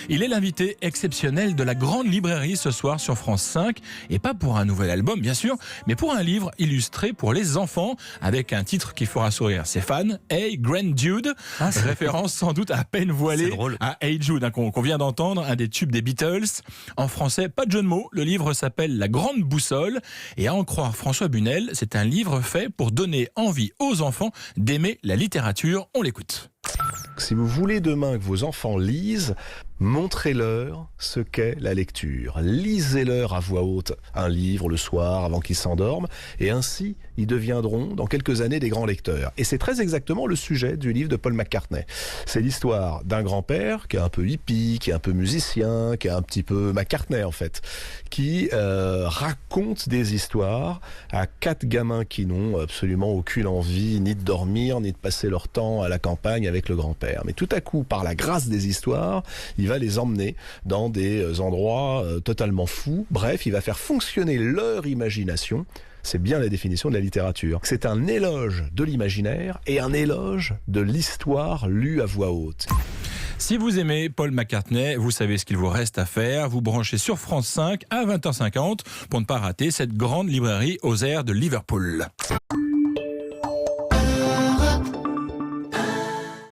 Il est l'invité exceptionnel de la grande librairie ce soir sur France 5. Et pas pour un nouvel album, bien sûr, mais pour un livre illustré pour les enfants, avec un titre qui fera sourire ses fans, Hey Grand Jude. Référence sans doute à peine voilée à Hey Jude, qu'on vient d'entendre, un des tubes des Beatles. En français, pas de jeu de mots, le livre s'appelle La Grande Boussole. Et à en croire François Bunel, c'est un livre fait pour donner envie aux enfants d'aimer la littérature. On l'écoute. Si vous voulez demain que vos enfants lisent, montrez-leur ce qu'est la lecture. Lisez-leur à voix haute un livre le soir avant qu'ils s'endorment et ainsi ils deviendront dans quelques années des grands lecteurs. Et c'est très exactement le sujet du livre de Paul McCartney. C'est l'histoire d'un grand-père qui est un peu hippie, qui est un peu musicien, qui est un petit peu McCartney en fait, qui raconte des histoires à 4 gamins qui n'ont absolument aucune envie ni de dormir, ni de passer leur temps à la campagne avec le grand-père. Mais tout à coup, par la grâce des histoires, il va les emmener dans des endroits totalement fous. Bref, il va faire fonctionner leur imagination. C'est bien la définition de la littérature. C'est un éloge de l'imaginaire et un éloge de l'histoire lue à voix haute. Si vous aimez Paul McCartney, vous savez ce qu'il vous reste à faire. Vous branchez sur France 5 à 20h50 pour ne pas rater cette grande librairie aux airs de Liverpool.